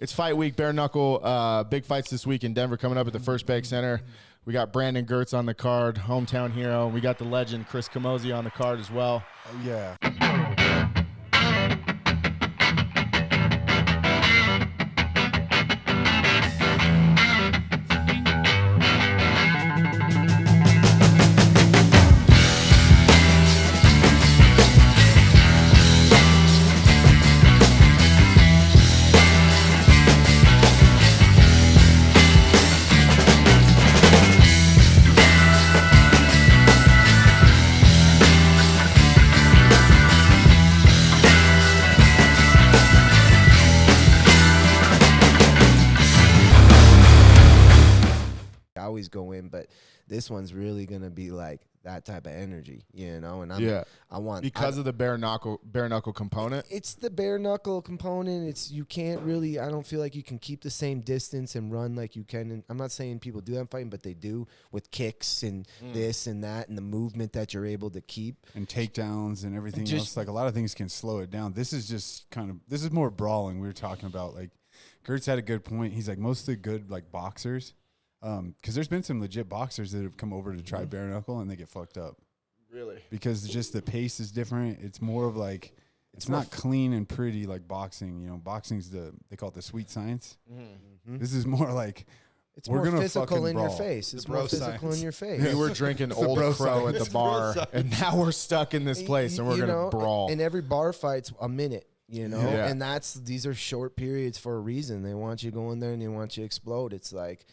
It's fight week, bare knuckle. Big fights this week in Denver coming up at the First Bank Center. We got Brandon Gertz on the card, hometown hero. We got the legend Chris Camozzi on the card as well. Oh, yeah. Always go in, but this one's really gonna be like that type of energy, you know. And I want because of the bare knuckle component. It's the bare knuckle component. It's you can't really. I don't feel like you can keep the same distance and run like you can. And I'm not saying people do that in fighting, but they do with kicks and this and that and the movement that you're able to keep and takedowns and everything else. Like a lot of things can slow it down. This is just this is more brawling. We were talking about like Gertz had a good point. He's like most of the good like boxers. Because there's been some legit boxers that have come over to try bare knuckle and they get fucked up. Really? Because just the pace is different. It's more of like it's not clean and pretty like boxing. You know, boxing's they call it the sweet science. Mm-hmm. This is more like it's more physical in your face. It's more physical in your face. We were drinking Old Crow at the bar, and now we're stuck in this place, and we're gonna brawl. And every bar fight's a minute. You know, and these are short periods for a reason. They want you to go in there and they want you to explode. It's like.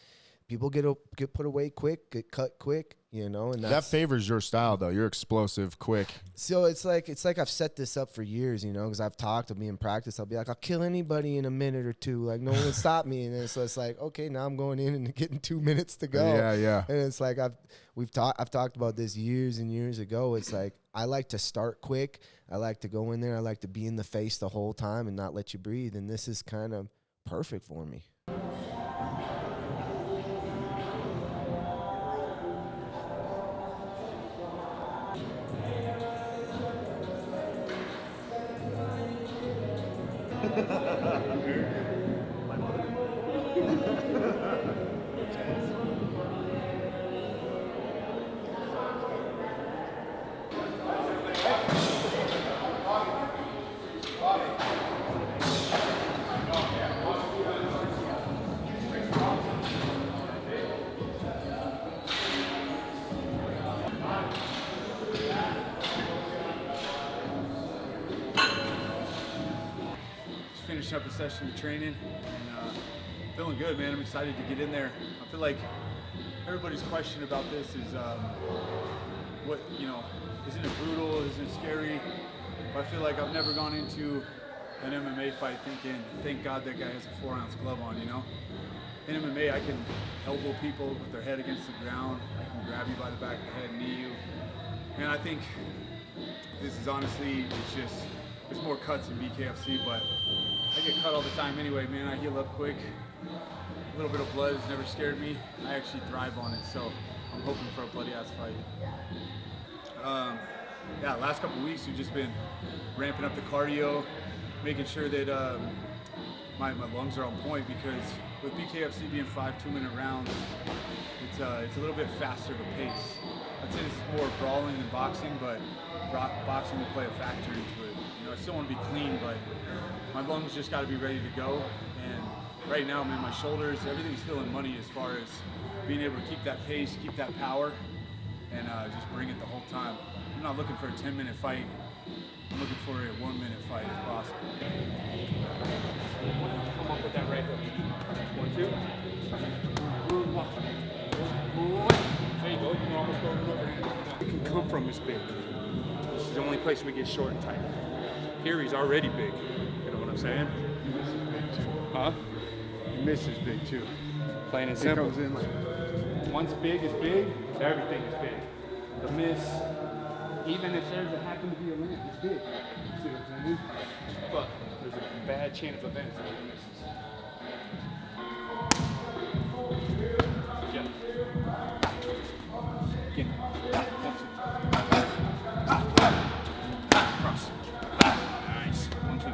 People get put away quick, get cut quick, you know, and that favors your style though. You're explosive, quick. So it's like I've set this up for years, you know, because I've talked to me in practice. I'll be like, I'll kill anybody in a minute or two. Like no one will stop me, and then so it's like, okay, now I'm going in and getting 2 minutes to go. Yeah. And it's like I've talked about this years and years ago. It's like I like to start quick. I like to go in there. I like to be in the face the whole time and not let you breathe. And this is kind of perfect for me. Finishing up a session of training and feeling good, man. I'm excited to get in there. I feel like everybody's question about this is what, you know, isn't it brutal, isn't it scary? But I feel like I've never gone into an MMA fight thinking, thank God that guy has a 4-ounce glove on, you know? In MMA, I can elbow people with their head against the ground. I can grab you by the back of the head, knee you. And I think this is honestly, there's more cuts in BKFC, but I get cut all the time anyway, man. I heal up quick. A little bit of blood has never scared me. I actually thrive on it, so I'm hoping for a bloody-ass fight. Last couple weeks we've just been ramping up the cardio, making sure that my lungs are on point, because with BKFC being 5 2-minute rounds, it's a little bit faster of a pace. I'd say this is more brawling than boxing, but boxing will play a factor into it. You know, I still want to be clean, but my lungs just got to be ready to go. And right now, man, my shoulders, everything's feeling money as far as being able to keep that pace, keep that power, and just bring it the whole time. I'm not looking for a 10-minute fight. I'm looking for a 1-minute fight if possible. Come up with that right hook. 1, 2. There you go. You can almost go over. We can come from this big. This is the only place we get short and tight. Here he's already big. You know what I'm saying? He misses big too. Huh? He misses big too. Plain and simple. It comes in like once big is big, everything is big. The miss, even if there's a happen to be a limp, it's big. See what I'm saying? But there's a bad chain of events that he misses. Yeah. Again. Cross. Nice. 1, 2.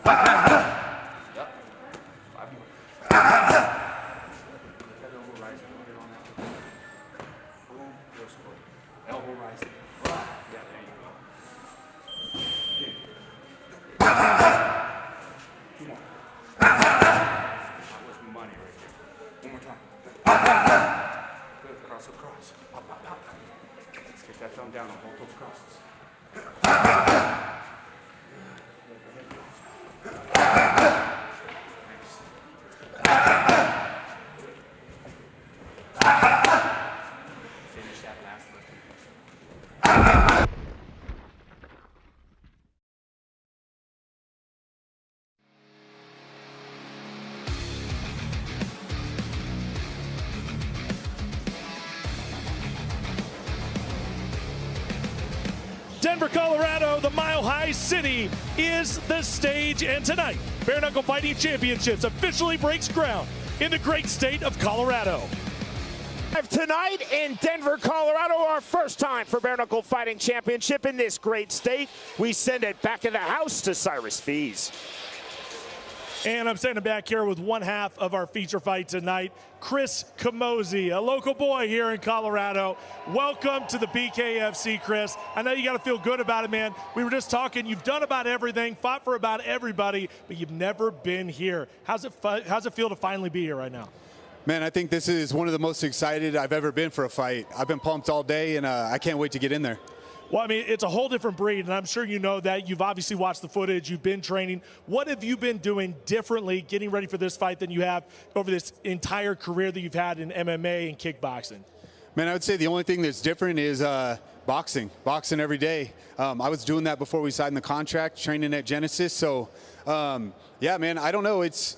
Yep. 5 more. Elbow rising. Get on that. Boom. Real squat. Elbow rising. Yeah, there you go. Two more. That was money right there. One more time. Good. Cross across. Pop, pop, pop. Let's get that thumb down on both those crosses. Finish that last lift. Denver, Colorado, the Mile High City is the stage, and tonight, Bare Knuckle Fighting Championships officially breaks ground in the great state of Colorado. Tonight in Denver, Colorado, our first time for Bare Knuckle Fighting Championship in this great state. We send it back in the house to Cyrus Fees. And I'm standing back here with one half of our feature fight tonight, Chris Camozzi, a local boy here in Colorado. Welcome to the BKFC, Chris. I know you got to feel good about it, man. We were just talking. You've done about everything, fought for about everybody, but you've never been here. How's it feel to finally be here right now? Man, I think this is one of the most excited I've ever been for a fight. I've been pumped all day, and I can't wait to get in there. Well, I mean, it's a whole different breed, and I'm sure you know that. You've obviously watched the footage. You've been training. What have you been doing differently getting ready for this fight than you have over this entire career that you've had in MMA and kickboxing? Man, I would say the only thing that's different is boxing every day. I was doing that before we signed the contract, training at Genesis. So, yeah, man, I don't know. It's,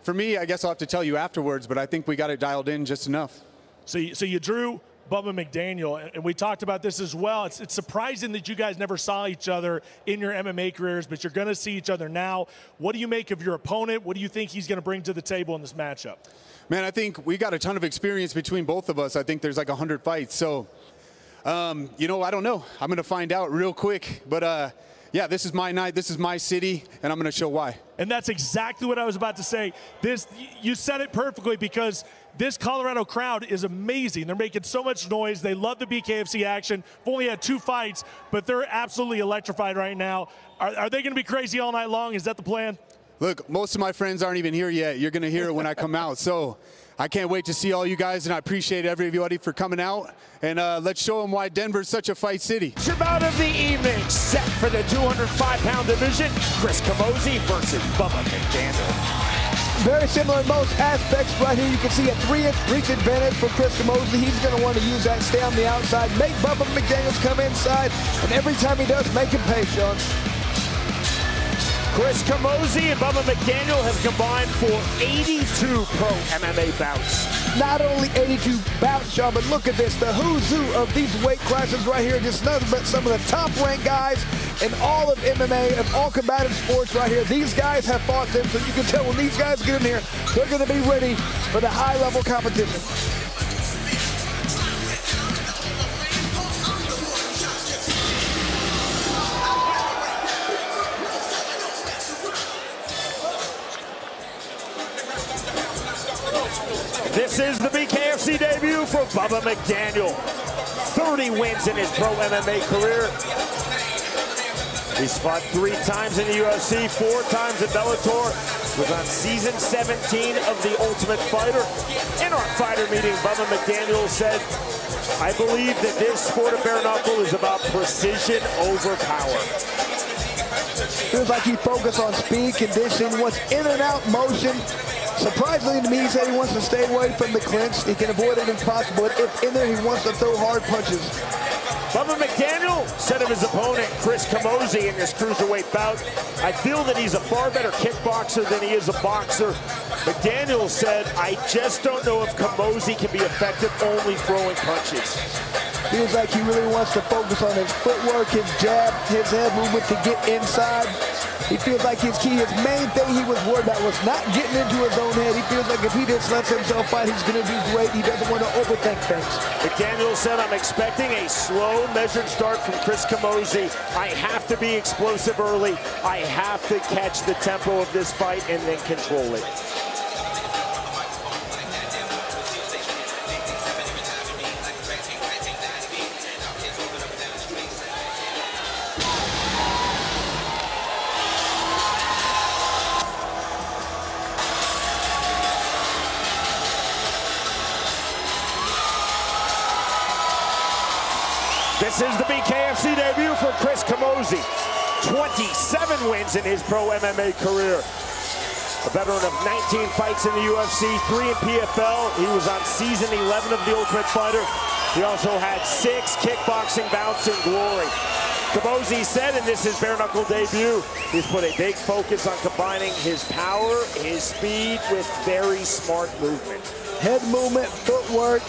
for me, I guess I'll have to tell you afterwards, but I think we got it dialed in just enough. So you drew Bubba McDaniel, and we talked about this as well. It's surprising that you guys never saw each other in your MMA careers, but you're going to see each other now. What do you make of your opponent? What do you think he's going to bring to the table in this matchup? Man, I think we got a ton of experience between both of us. I think there's like 100 fights. So, you know, I don't know. I'm going to find out real quick. But, yeah, this is my night. This is my city, and I'm going to show why. And that's exactly what I was about to say. You said it perfectly, because this Colorado crowd is amazing. They're making so much noise. They love the BKFC action. We've only had 2 fights, but they're absolutely electrified right now. Are they going to be crazy all night long? Is that the plan? Look, most of my friends aren't even here yet. You're going to hear it when I come out. So I can't wait to see all you guys, and I appreciate everybody for coming out. And let's show them why Denver's such a fight city. Bout of the evening, set for the 205-pound division, Chris Camozzi versus Bubba McDaniels. Very similar in most aspects. Right here you can see a 3-inch reach advantage for Chris Camozzi. He's going to want to use that, stay on the outside, make Bubba McDaniels come inside, and every time he does, make him pay, Sean. Chris Camozzi and Bubba McDaniel have combined for 82 pro MMA bouts. Not only 82 bouts, Sean, but look at this. The who's who of these weight classes right here. Just nothing but some of the top-ranked guys in all of MMA, of all combative sports right here. These guys have fought them, so you can tell when these guys get in here, they're going to be ready for the high-level competition. This is the BKFC debut for Bubba McDaniel. 30 wins in his pro MMA career. He's fought 3 times in the UFC, 4 times in Bellator. Was on season 17 of The Ultimate Fighter. In our fighter meeting, Bubba McDaniel said, "I believe that this sport of bare knuckle is about precision over power." Feels like he focused on speed, conditioning, wants in and out motion. Surprisingly to me, he said he wants to stay away from the clinch. He can avoid it if possible. If in there, he wants to throw hard punches. Bubba McDaniel said of his opponent, Chris Camozzi, in this cruiserweight bout, "I feel that he's a far better kickboxer than he is a boxer." McDaniel said, "I just don't know if Camozzi can be effective only throwing punches." Feels like he really wants to focus on his footwork, his jab, his head movement to get inside. He feels like his main thing he was worried about was not getting into his own head. He feels like if he just lets himself fight, he's going to do great. He doesn't want to overthink things. McDaniels said, I'm expecting a slow, measured start from Chris Camozzi. I have to be explosive early. I have to catch the tempo of this fight and then control it. This is the BKFC debut for Chris Camozzi. 27 wins in his pro MMA career. A veteran of 19 fights in the UFC, 3 in PFL. He was on season 11 of The Ultimate Fighter. He also had 6 kickboxing bouts in glory. Camozzi said in this his bare knuckle debut, he's put a big focus on combining his power, his speed with very smart movement. Head movement, footwork.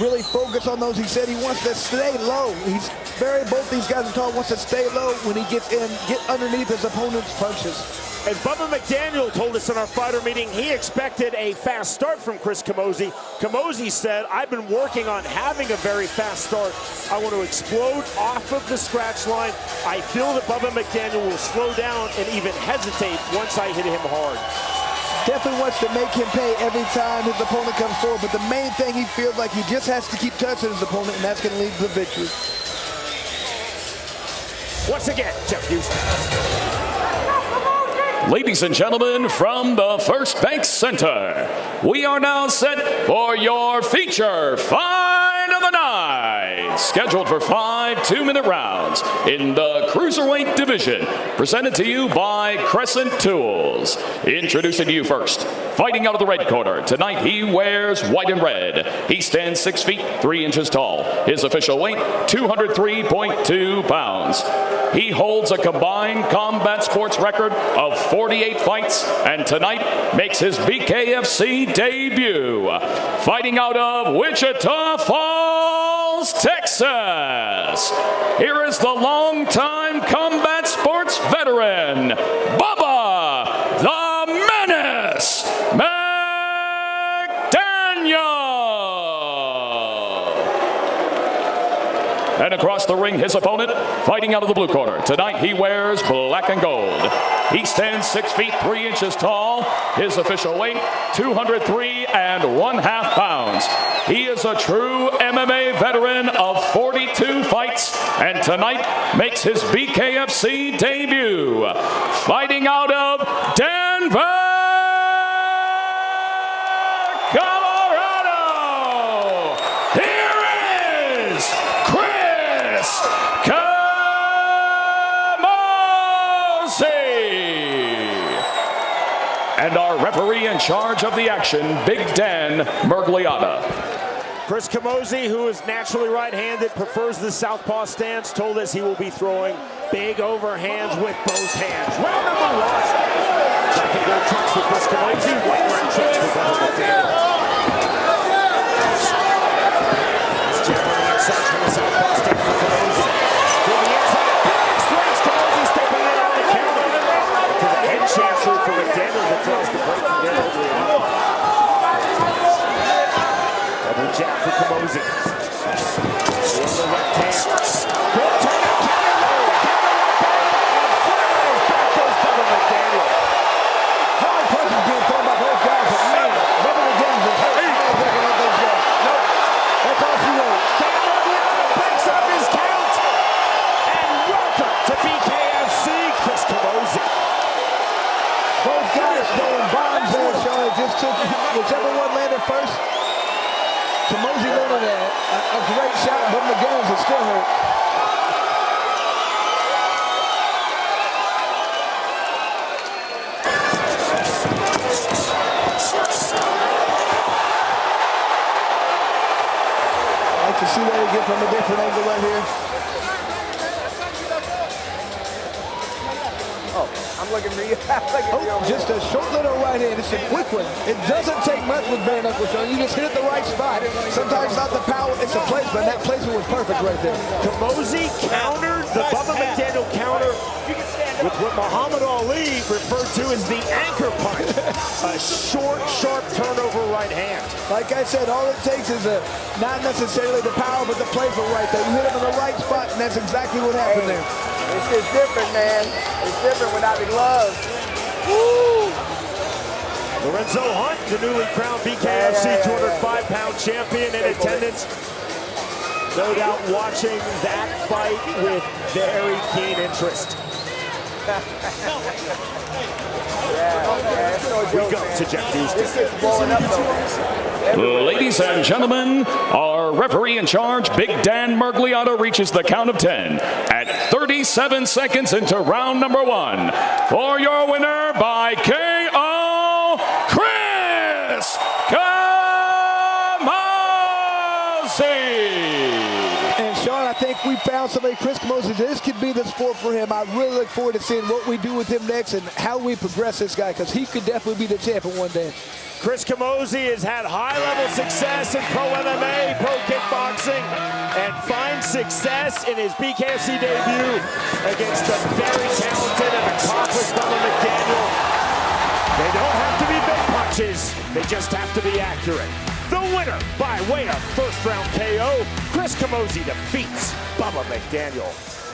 Really focus on those. He said he wants to stay low. Both these guys are tall, wants to stay low when he gets in, get underneath his opponent's punches. As Bubba McDaniels told us in our fighter meeting, he expected a fast start from Chris Camozzi. Camozzi said, I've been working on having a very fast start. I want to explode off of the scratch line. I feel that Bubba McDaniels will slow down and even hesitate once I hit him hard. Definitely wants to make him pay every time his opponent comes forward, but the main thing he feels like he just has to keep touching his opponent, and that's going to lead to the victory. Once again, Jeff Houston. Ladies and gentlemen, from the First Bank Center, we are now set for your feature fight of the night. Scheduled for 5 2-minute rounds in the Cruiserweight division. Presented to you by Crescent Tools. Introducing to you first, fighting out of the red corner. Tonight he wears white and red. He stands 6 feet 3 inches tall. His official weight, 203.2 pounds. He holds a combined combat sports record of 48 fights, and tonight makes his BKFC debut. Fighting out of Wichita Falls, Texas. Here is the longtime combat sports veteran, Bubba the Menace McDaniels. And across the ring, his opponent, fighting out of the blue corner. Tonight he wears black and gold. He stands 6 feet 3 inches tall. His official weight, 203.5 pounds. He is a true MMA veteran of 42 fights, and tonight makes his BKFC debut. Fighting out of Denver, Colorado, here is Chris Camozzi. And our referee in charge of the action, Big Dan Mergliata. Chris Camozzi, who is naturally right-handed, prefers the southpaw stance, told us he will be throwing big overhands with both hands. Round number 1. Black and gold trunks for Chris Camozzi, white round trunks for Bubba McDaniels. This jab on the inside from the southpaw stance for Camozzi. To the inside, big strikes, Camozzi stepping in on the counter. To the head chancellor for McDaniels that tries to break from there over the arm. Double jab for Camozzi. On the left hand. Good turn out, counter left, and fires. Back goes Bubba McDaniels. Hard punches being thrown by both guys, but man, Bubba McDaniels is hurt. I don't think I let those go. Nope. That's all she wrote. Breaks up his count. And welcome to BKFC, Chris Camozzi. Both guys throwing bombs there, Sean. It just took whichever one landed first. Camozzi landed a great shot, but McDaniels is still hurt. I like to see that again from a different angle right here. I'm looking for you. Just a short little right hand. It's a quick one. It doesn't take much with bare knuckle, Sean. You just hit it the right spot. Sometimes not the power, it's the placement. That placement was perfect right there. Camozzi countered the Bubba McDaniels counter with what Muhammad Ali referred to as the anchor punch. A short, sharp turnover right hand. Like I said, all it takes is not necessarily the power, but the placement right there. You hit him in the right spot, and that's exactly what happened there. It's just different, man. It's different without the gloves. Woo! Lorenzo Hunt, the newly crowned BKFC 205-pound champion in attendance. No doubt watching that fight with very keen interest. We go to Jeff Houston. Ladies and gentlemen, our referee in charge, Big Dan Mergliato, reaches the count of 10 at 37 seconds into round number 1. For your winner by KO, Chris Camozzi. And Sean, I think we found somebody, Chris Camozzi. This could be the sport for him. I really look forward to seeing what we do with him next and how we progress this guy, because he could definitely be the champion one day. Chris Camozzi has had high-level success in pro MMA, pro kickboxing, and finds success in his BKFC debut against the very talented and accomplished Bubba McDaniels. They don't have to be big punches, they just have to be accurate. The winner by way of first-round KO, Chris Camozzi defeats Bubba McDaniels.